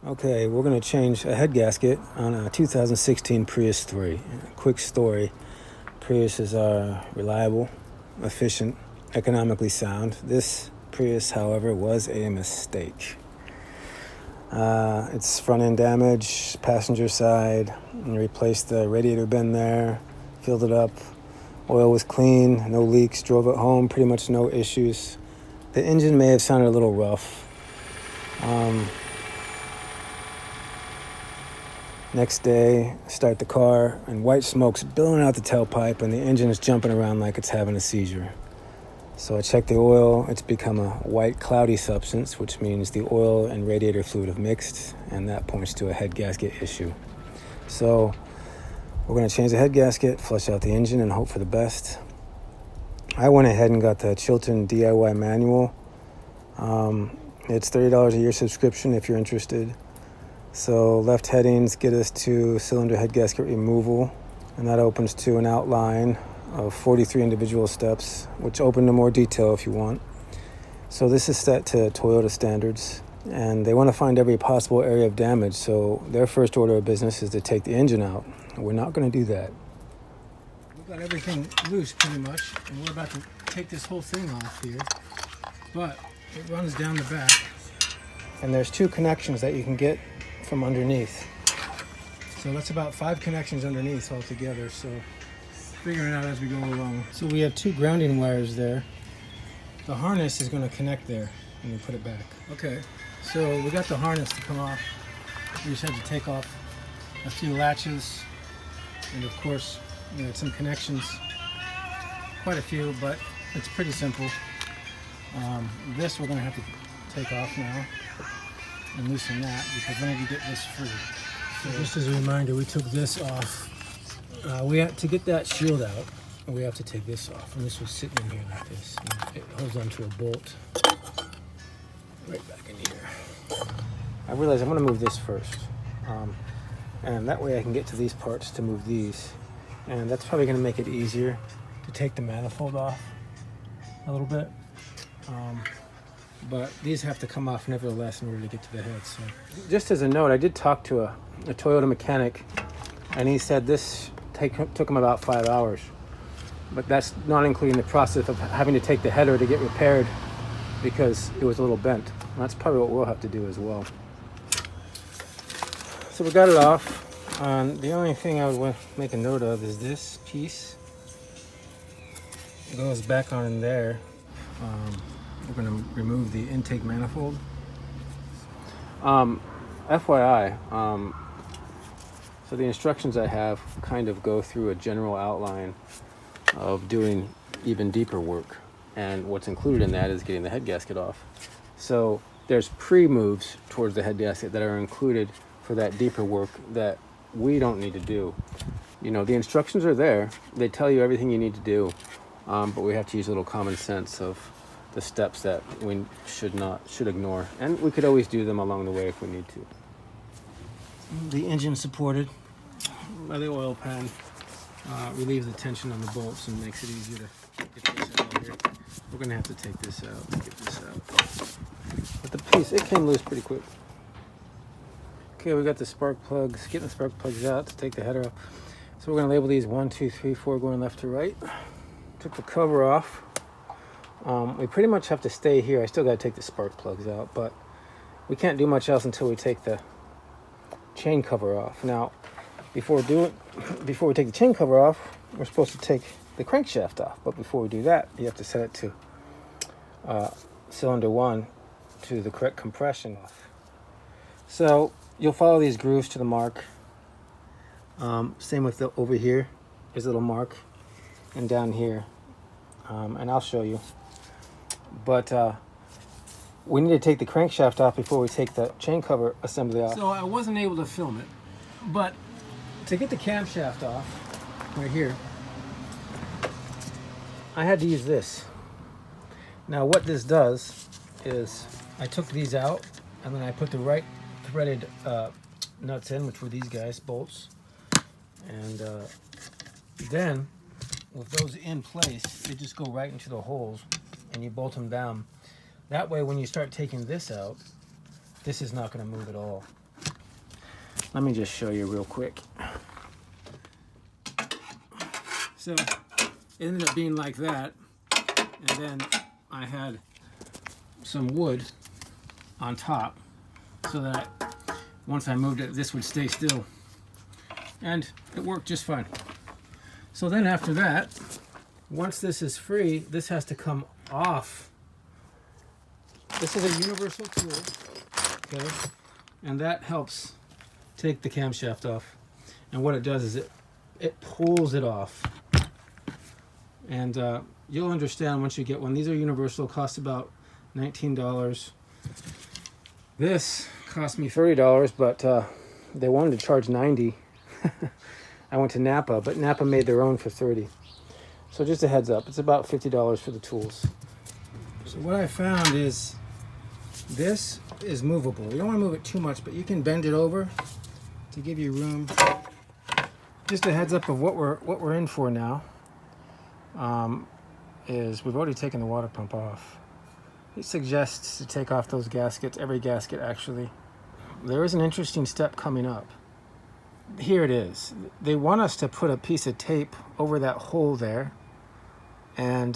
Okay, we're going to change a head gasket on a 2016 Prius 3. Quick story. Prius is reliable, efficient, economically sound. This Prius, however, was a mistake. It's front end damage, passenger side. Replaced the radiator bin there, filled it up. Oil was clean, no leaks, drove it home, pretty much no issues. The engine may have sounded a little rough. Next day, start the car, and white smoke's billowing out the tailpipe, and the engine is jumping around like it's having a seizure. So I checked the oil. It's become a white, cloudy substance, which means the oil and radiator fluid have mixed, and that points to a head gasket issue. So we're going to change the head gasket, flush out the engine, and hope for the best. I went ahead and got the Chilton DIY manual. It's $30 a year subscription if you're interested. So left headings get us to cylinder head gasket removal, and that opens to an outline of 43 individual steps, which open to more detail if you want. So this is set to Toyota standards, and they want to find every possible area of damage, so their first order of business is to take the engine out. We're not going to do that. We've got everything loose pretty much, and we're about to take this whole thing off here, but it runs down the back, and there's 2 connections that you can get from underneath. So that's about 5 connections underneath altogether, so figuring it out as we go along. So we have 2 grounding wires there. The harness is going to connect there when we put it back. Okay, so we got the harness to come off. We just had to take off a few latches, and of course we had some connections, quite a few, but it's pretty simple. This we're going to have to take off now and loosen that, because we need to get this free. So just as a reminder, we took this off. We had to get that shield out, we have to take this off, and this was sitting in here like this. And it holds onto a bolt right back in here. I realized I'm going to move this first, and that way I can get to these parts to move these, and that's probably going to make it easier to take the manifold off a little bit. But these have to come off nevertheless in order to get to the head. So, just as a note, I did talk to a Toyota mechanic, and he said this took him about 5 hours. But that's not including the process of having to take the header to get repaired because it was a little bent. And that's probably what we'll have to do as well. So we got it off. The only thing I would make a note of is this piece. It goes back on in there. We're going to remove the intake manifold. FYI, so the instructions I have kind of go through a general outline of doing even deeper work, and what's included in that is getting the head gasket off. So there's pre-moves towards the head gasket that are included for that deeper work that we don't need to do. You know, the instructions are there. They tell you everything you need to do, but we have to use a little common sense of the steps that we should ignore, and we could always do them along the way if we need to. The engine supported by the oil pan relieves the tension on the bolts and makes it easier to get this out of here. We're going to have to take this out to get this out. But the piece, it came loose pretty quick. Okay, we got the spark plugs, getting the spark plugs out to take the header off. So we're going to label these 1, 2, 3, 4 going left to right. Took the cover off. We pretty much have to stay here. I still got to take the spark plugs out, but we can't do much else until we take the chain cover off. Now, before we take the chain cover off, we're supposed to take the crankshaft off. But before we do that, you have to set it to cylinder 1 to the correct compression. So you'll follow these grooves to the mark. Same with the over here. There's a little mark, and down here, and I'll show you. But we need to take the crankshaft off before we take the chain cover assembly off. So I wasn't able to film it, but to get the camshaft off, right here, I had to use this. Now what this does is I took these out, and then I put the right threaded nuts in, which were these guys, bolts. And then with those in place, they just go right into the holes, and you bolt them down. That way, when you start taking this out, this is not going to move at all. Let me just show you real quick. So it ended up being like that, and then I had some wood on top so that once I moved it, this would stay still, and it worked just fine. So then after that, once this is free, this has to come off. This is a universal tool, okay, and that helps take the camshaft off. And what it does is it pulls it off. And you'll understand once you get one. These are universal, cost about $19. This cost me $30, but they wanted to charge $90. I went to Napa, but Napa made their own for $30. So just a heads up, it's about $50 for the tools. So what I found is this is movable. You don't want to move it too much, but you can bend it over to give you room. Just a heads up of what we're in for now. Is we've already taken the water pump off. It suggests to take off those gaskets, every gasket actually. There is an interesting step coming up. Here it is. They want us to put a piece of tape over that hole there, and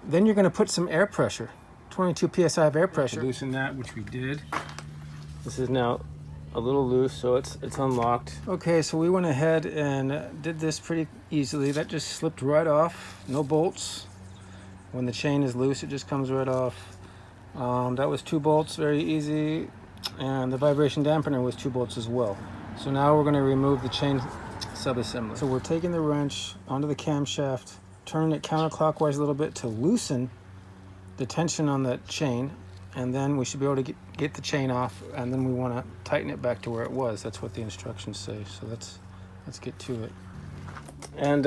then you're going to put some air pressure, 22 psi of air pressure. Loosen that, which we did. This is now a little loose, so it's unlocked. Okay, so we went ahead and did this pretty easily. That just slipped right off. No bolts. When the chain is loose, it just comes right off. That was 2 bolts, very easy. And the vibration dampener was 2 bolts as well. So now we're going to remove the chain subassembly. So we're taking the wrench onto the camshaft, turning it counterclockwise a little bit to loosen the tension on the chain, and then we should be able to get the chain off, and then we want to tighten it back to where it was. That's what the instructions say. So let's get to it. And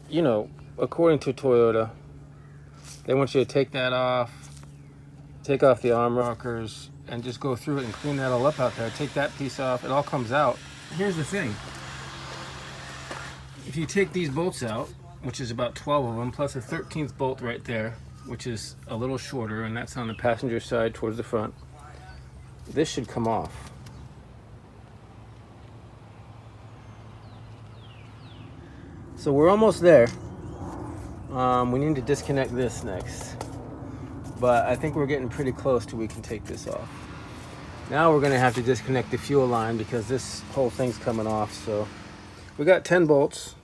you know, according to Toyota, they want you to take that off, take off the arm rockers, and just go through it and clean that all up out there. Take that piece off, it all comes out. Here's the thing. If you take these bolts out, which is about 12 of them, plus a 13th bolt right there, which is a little shorter, and that's on the passenger side towards the front, this should come off. So we're almost there. We need to disconnect this next, but I think we're getting pretty close to we can take this off. Now we're going to have to disconnect the fuel line because this whole thing's coming off. So we got 10 bolts,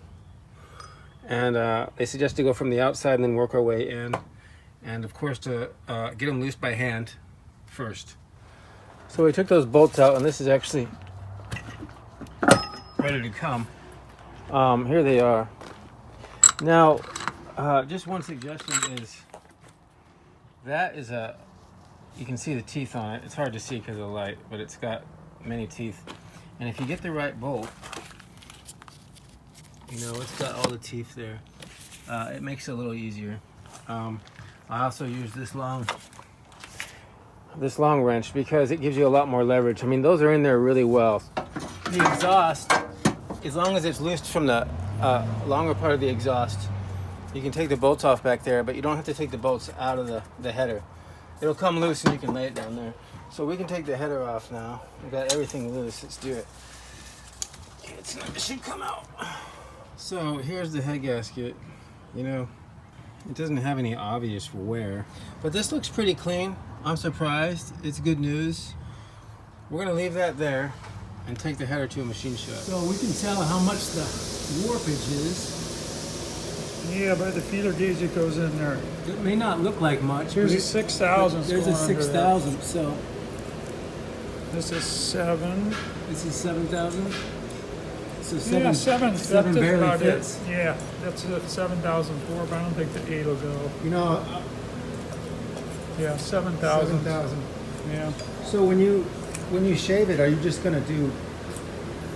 and they suggest to go from the outside and then work our way in, and of course to get them loose by hand first. So we took those bolts out, and this is actually ready to come. Here they are. Now, just one suggestion is that is you can see the teeth on it. It's hard to see because of the light, but it's got many teeth. And if you get the right bolt, you know, it's got all the teeth there. It makes it a little easier. I also use this long wrench because it gives you a lot more leverage. I mean, those are in there really well. The exhaust, as long as it's loosed from the longer part of the exhaust, you can take the bolts off back there, but you don't have to take the bolts out of the header. It'll come loose and you can lay it down there. So we can take the header off now. We've got everything loose. Let's do it. Okay, it should come out. So here's the head gasket. You know, it doesn't have any obvious wear, but this looks pretty clean. I'm surprised. It's good news. We're gonna leave that there and take the header to a machine shop. So we can tell how much the warpage is. Yeah, by the feeler gauge it goes in there. It may not look like much. There's a 6,000. There's a 6,000. So this is 7. This is 7,000. So 7 barely fits. Yeah, that's a 7,004, but I don't think the 8 will go. You know. Yeah, 7,000. 7,000. Yeah. So when you shave it, are you just gonna do?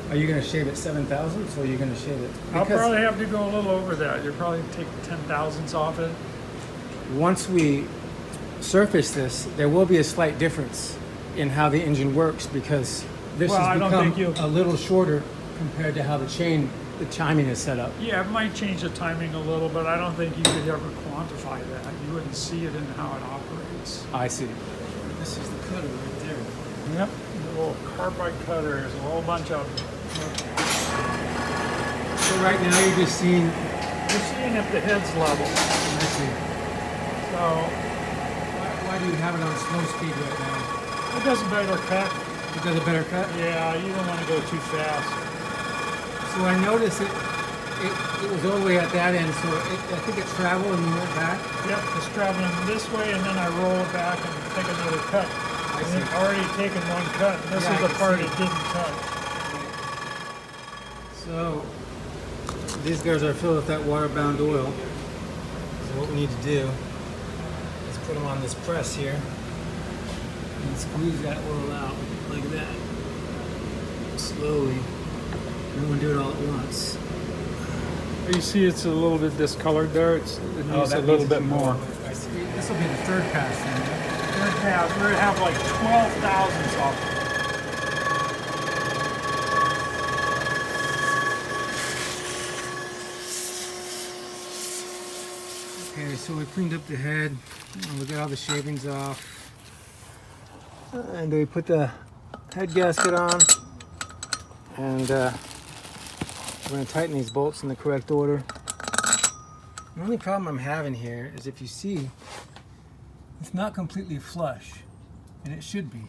Are you going to shave it 7,000? So you're going to shave it? I'll probably have to go a little over that. You'll probably take 10,000ths off it. Once we surface this, there will be a slight difference in how the engine works because this has become a little shorter compared to how the timing is set up. Yeah, it might change the timing a little, but I don't think you could ever quantify that. You wouldn't see it in how it operates. I see. This is the cutter right there. Yep. little carbide cutters, a whole bunch of them. So right now you're just seeing. You're seeing if the head's level. I see. So Why do you have it on slow speed right now? it does a better cut. It does a better cut? Yeah, you don't want to go too fast. So I noticed it was all the way at that end, so I think it traveled and you went back? Yep, it's traveling this way, and then I roll it back and take another cut. I And see. it's already taken one cut. And this Yeah, is I the can part see. it didn't touch. So these guys are filled with that water-bound oil. So what we need to do is put them on this press here and squeeze that oil out like that, slowly. You don't want to do it all at once. You see it's a little bit discolored there. It needs a that little means bit it's more. I see. This will be the third pass then. Third pass, we're going to have like 12 thousandths off. Okay, so we cleaned up the head. We got all the shavings off. And we put the head gasket on. And we're going to tighten these bolts in the correct order. The only problem I'm having here is if you see, it's not completely flush. And it should be.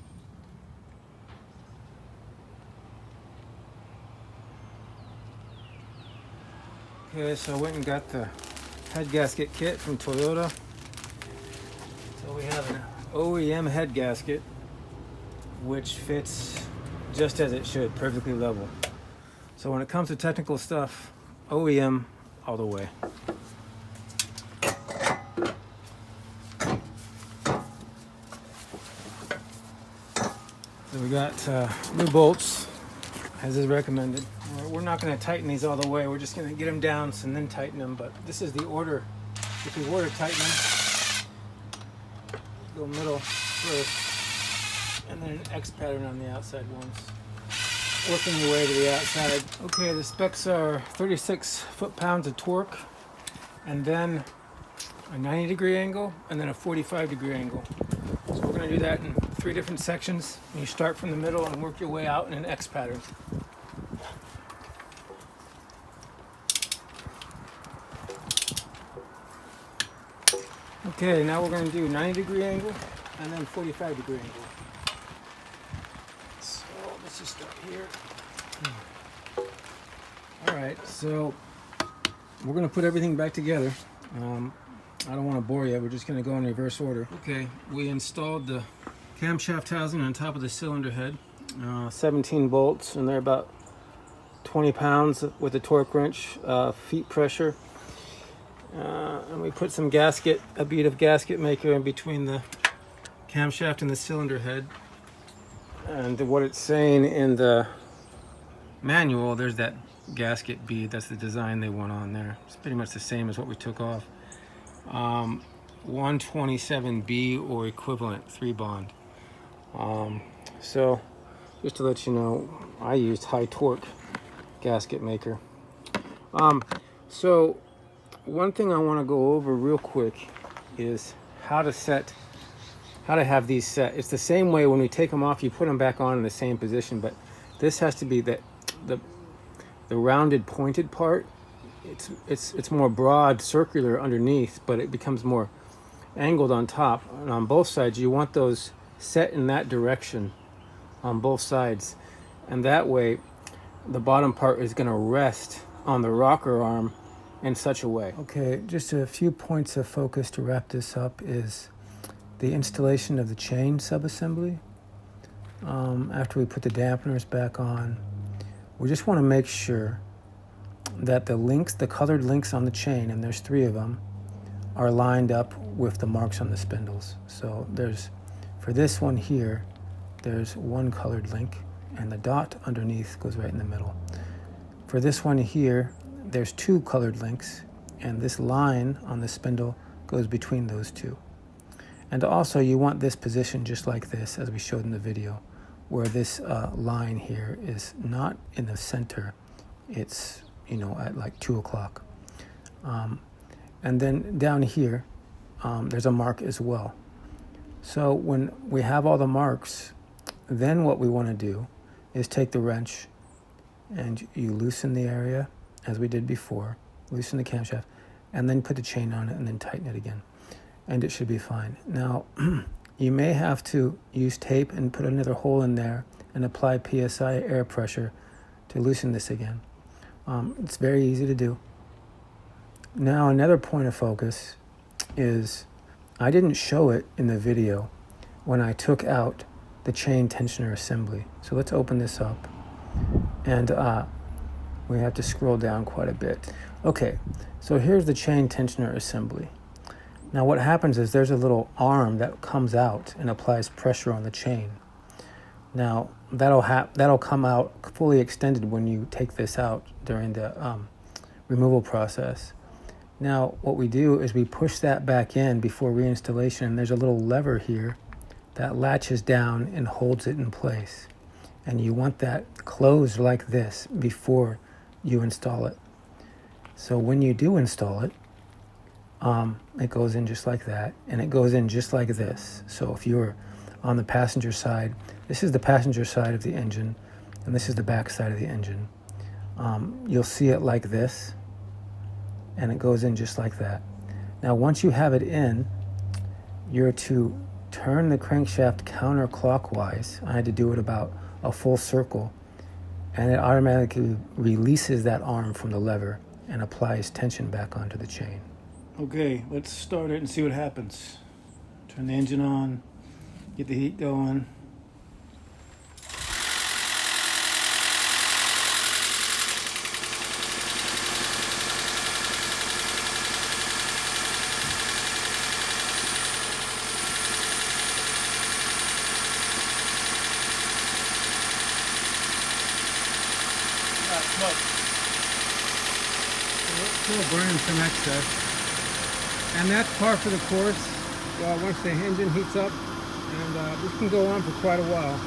Okay, so I went and got the head gasket kit from Toyota. So we have an OEM head gasket which fits just as it should, perfectly level. So when it comes to technical stuff, OEM all the way. So we got new bolts as is recommended. We're not going to tighten these all the way. We're just going to get them down and then tighten them. But this is the order. If we were to tighten them, go middle first, and then an X pattern on the outside ones. Working your way to the outside. Okay, the specs are 36 foot-pounds of torque, and then a 90-degree angle, and then a 45-degree angle. So we're going to do that in 3 different sections. You start from the middle and work your way out in an X pattern. Okay, now we're going to do 90-degree angle and then 45-degree angle. So let's just start here. All right, so we're going to put everything back together. I don't want to bore you. We're just going to go in reverse order. Okay, we installed the camshaft housing on top of the cylinder head. 17 bolts, and they're about 20 pounds with a torque wrench, feet pressure. And we put some gasket, a bead of gasket maker in between the camshaft and the cylinder head. And what it's saying in the manual, there's that gasket bead. That's the design they want on there. It's pretty much the same as what we took off. 127B or equivalent 3-bond. So just to let you know, I used high torque gasket maker. So one thing I want to go over real quick is how to have these set. It's the same way when we take them off, you put them back on in the same position, but this has to be the rounded pointed part. It's more broad circular underneath, but it becomes more angled on top. And on both sides, you want those set in that direction on both sides. And that way, the bottom part is going to rest on the rocker arm in such a way. Okay, just a few points of focus to wrap this up is the installation of the chain subassembly. After we put the dampeners back on, we just want to make sure that the links, the colored links on the chain, and there's 3 of them, are lined up with the marks on the spindles. So for this one here, there's 1 colored link, and the dot underneath goes right in the middle. For this one here, there's 2 colored links, and this line on the spindle goes between those 2. And also you want this position just like this, as we showed in the video, where this line here is not in the center, it's at like 2 o'clock. And then down here, there's a mark as well. So when we have all the marks, then what we want to do is take the wrench and you loosen the area as we did before, loosen the camshaft, and then put the chain on it and then tighten it again. And it should be fine. Now, you may have to use tape and put another hole in there and apply PSI air pressure to loosen this again. It's very easy to do. Now, another point of focus is I didn't show it in the video when I took out the chain tensioner assembly. So let's open this up. And we have to scroll down quite a bit. Okay, so here's the chain tensioner assembly. Now what happens is there's a little arm that comes out and applies pressure on the chain. Now that'll come out fully extended when you take this out during the removal process. Now what we do is we push that back in before reinstallation, and there's a little lever here that latches down and holds it in place. And you want that closed like this before you install it. So when you do install it, it goes in just like that, and it goes in just like this. So if you're on the passenger side, this is the passenger side of the engine, and this is the back side of the engine. You'll see it like this, and it goes in just like that. Now once you have it in, you're to turn the crankshaft counterclockwise. I had to do it about a full circle, and it automatically releases that arm from the lever and applies tension back onto the chain. Okay, let's start it and see what happens. Turn the engine on, get the heat going. Still burning some excess. And that's par for the course once the engine heats up, and this can go on for quite a while.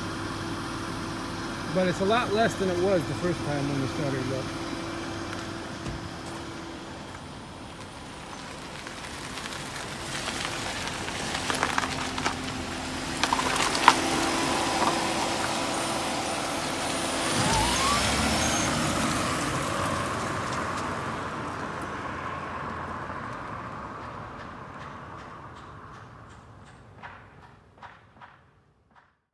But it's a lot less than it was the first time when we started it up.